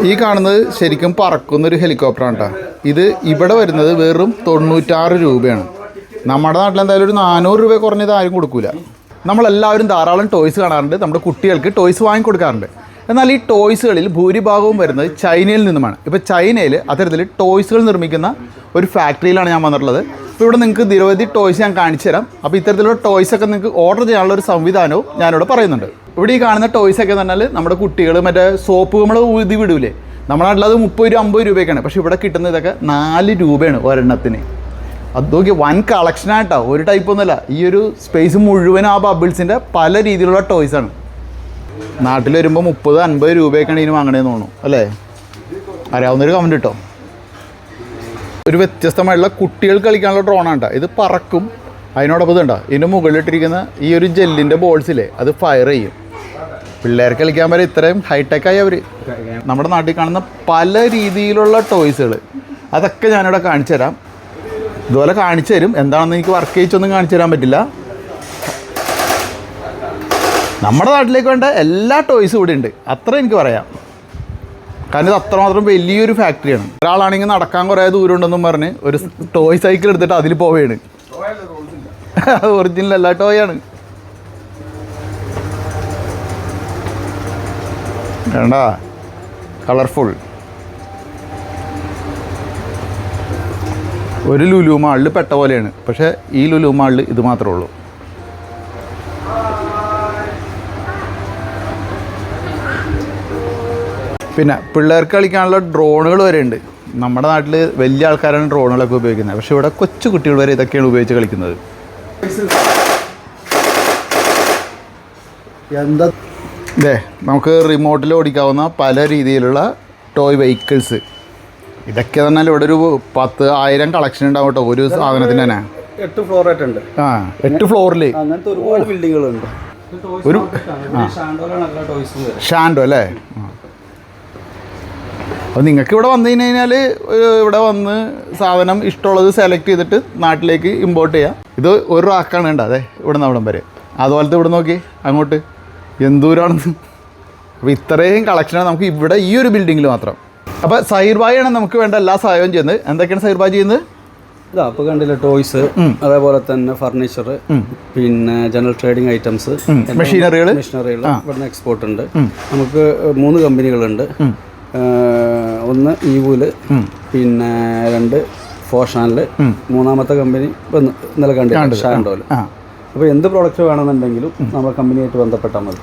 ഈ കാണുന്നത് ശരിക്കും പറക്കുന്നൊരു ഹെലികോപ്റ്ററാണ് കേട്ടോ. ഇത് ഇവിടെ വരുന്നത് വെറും 96 രൂപയാണ്. നമ്മുടെ നാട്ടിലെന്തായാലും ഒരു 400 രൂപ കുറഞ്ഞത് ആരും കൊടുക്കില്ല. നമ്മളെല്ലാവരും ധാരാളം ടോയ്സ് കാണാറുണ്ട്, നമ്മുടെ കുട്ടികൾക്ക് ടോയ്സ് വാങ്ങിക്കൊടുക്കാറുണ്ട്. എന്നാൽ ഈ ടോയ്സുകളിൽ ഭൂരിഭാഗവും വരുന്നത് ചൈനയിൽ നിന്നുമാണ്. ഇപ്പോൾ ചൈനയിൽ അത്തരത്തിൽ ടോയ്സുകൾ നിർമ്മിക്കുന്ന ഒരു ഫാക്ടറിയിലാണ് ഞാൻ വന്നിട്ടുള്ളത്. അപ്പോൾ ഇവിടെ നിങ്ങൾക്ക് നിരവധി ടോയ്സ് ഞാൻ കാണിച്ചു തരാം. അപ്പോൾ ഇത്തരത്തിലുള്ള ടോയ്സൊക്കെ നിങ്ങൾക്ക് ഓർഡർ ചെയ്യാനുള്ള ഒരു സംവിധാനവും ഞാനിവിടെ പറയുന്നുണ്ട്. ഇവിടെ ഈ കാണുന്ന ടോയ്സൊക്കെ എന്ന് പറഞ്ഞാൽ നമ്മുടെ കുട്ടികൾ മറ്റേ സോപ്പ് നമ്മൾ ഊതി വിടൂലേ, നമ്മുടെ നാട്ടിലത് 30 രൂപ 50 രൂപയൊക്കെയാണ്. പക്ഷേ ഇവിടെ കിട്ടുന്ന ഇതൊക്കെ 4 രൂപയാണ് ഒരെണ്ണത്തിന്. അത് നോക്കി വൻ കളക്ഷനായിട്ടോ, ഒരു ടൈപ്പൊന്നുമല്ല. ഈ ഒരു സ്പേസ് മുഴുവൻ ആ ബബിൾസിൻ്റെ പല രീതിയിലുള്ള ടോയ്സാണ്. നാട്ടിൽ വരുമ്പോൾ 30-50 രൂപയൊക്കെയാണ് ഇതിന് വാങ്ങണേന്ന് തോന്നുന്നു അല്ലേ? അറിയാവുന്നൊരു കമൻറ്റ് കിട്ടോ. ഒരു വ്യത്യസ്തമായിട്ടുള്ള കുട്ടികൾ കളിക്കാനുള്ള ഡ്രോണാണ് കേട്ടോ. ഇത് പറക്കും. അതിനോടൊപ്പം ഇതുണ്ടോ, ഇതിൻ്റെ മുകളിലിട്ടിരിക്കുന്ന ഈ ഒരു ജെല്ലിൻ്റെ ബോൾസില്ലേ, അത് ഫയർ ചെയ്യും. പിള്ളേർക്ക് കളിക്കാൻ വരെ ഇത്രയും ഹൈടെക്കായി അവർ. നമ്മുടെ നാട്ടിൽ കാണുന്ന പല രീതിയിലുള്ള ടോയ്സുകൾ അതൊക്കെ ഞാനിവിടെ കാണിച്ചു തരാം. ഇതുപോലെ കാണിച്ചു തരും. എന്താണെന്ന് എനിക്ക് വർക്ക് ചെയ്യിച്ചൊന്നും കാണിച്ചു തരാൻ പറ്റില്ല. നമ്മുടെ നാട്ടിലേക്ക് വേണ്ട എല്ലാ ടോയ്സും ഇവിടെ ഉണ്ട്, അത്ര എനിക്ക് പറയാം. കാരണം ഇത് അത്രമാത്രം വലിയൊരു ഫാക്ടറിയാണ്. ഒരാളാണെങ്കിൽ നടക്കാൻ കുറേ ദൂരം ഉണ്ടെന്നും പറഞ്ഞ് ഒരു ടോയ് സൈക്കിൾ എടുത്തിട്ട് അതിൽ പോവുകയാണ്. അത് ഒറിജിനൽ അല്ല, ടോയാണ്. വേണ്ട, കളർഫുൾ. ഒരു ലുലു മാളിൽ പെട്ട പോലെയാണ്. പക്ഷേ ഈ ലുലു മാളിൽ ഇത് മാത്രമേ ഉള്ളൂ. പിന്നെ പിള്ളേർക്ക് കളിക്കാനുള്ള ഡ്രോണുകൾ വരെ ഉണ്ട്. നമ്മുടെ നാട്ടിൽ വലിയ ആൾക്കാരാണ് ഡ്രോണുകളൊക്കെ ഉപയോഗിക്കുന്നത്. പക്ഷേ ഇവിടെ കൊച്ചു കുട്ടികൾ വരെ ഇതൊക്കെയാണ് ഉപയോഗിച്ച് കളിക്കുന്നത്. ഇതേ നമുക്ക് റിമോട്ടിൽ ഓടിക്കാവുന്ന പല രീതിയിലുള്ള ടോയ് വെഹിക്കിൾസ്. ഇതൊക്കെ പറഞ്ഞാൽ ഇവിടെ ഒരു 10,000 കളക്ഷൻ ഉണ്ടാവും കേട്ടോ ഒരു സാധനത്തിന് തന്നെ. 8 ഫ്ലോറായിട്ട് ഉണ്ട്. 8 ഫ്ലോറിൽ അങ്ങനത്തെ ഒരുപാട് ബിൽഡിങ്ങുകളുണ്ട്. ഒരു ഷാൻഡോ അല്ലേ? അപ്പോൾ നിങ്ങൾക്ക് ഇവിടെ വന്നു കഴിഞ്ഞാൽ ഇവിടെ വന്ന് സാധനം ഇഷ്ടമുള്ളത് സെലക്ട് ചെയ്തിട്ട് നാട്ടിലേക്ക് ഇമ്പോർട്ട് ചെയ്യാം. ഇത് ഒരു റാക്കാണ് ഉണ്ട്, അതെ, ഇവിടെ നിന്ന് അവിടം വരെ. അതുപോലത്തെ ഇവിടെ നോക്കി അങ്ങോട്ട് എന്തൂരാണെന്ന്. അപ്പോൾ ഇത്രയും കളക്ഷനാണ് നമുക്ക് ഇവിടെ ഈ ഒരു ബിൽഡിങ്ങിൽ മാത്രം. അപ്പോൾ സൈർബായാണ് നമുക്ക് വേണ്ട എല്ലാ സഹായവും ചെയ്യുന്നത്. എന്തൊക്കെയാണ് സൈർബാ ചെയ്യുന്നത്? ഇതാ അപ്പോൾ കണ്ടില്ല, ടോയ്സ്, അതേപോലെ തന്നെ ഫർണിച്ചർ, പിന്നെ ജനറൽ ട്രേഡിംഗ് ഐറ്റംസ്, മെഷീനറികൾ ഇവിടുന്ന് എക്സ്പോർട്ട് ഉണ്ട്. നമുക്ക് 3 കമ്പനികളുണ്ട്. ഒന്ന് ഈവൂല്, പിന്നെ 2 ഫോഷാനില്, 3ാമത്തെ കമ്പനി ഇന്നലെ കണ്ടില്ല ഷാൻഡോല്. അപ്പോൾ എന്ത് പ്രോഡക്റ്റ് വേണമെന്നുണ്ടെങ്കിലും നമ്മുടെ കമ്പനിയായിട്ട് ബന്ധപ്പെട്ടാൽ മതി.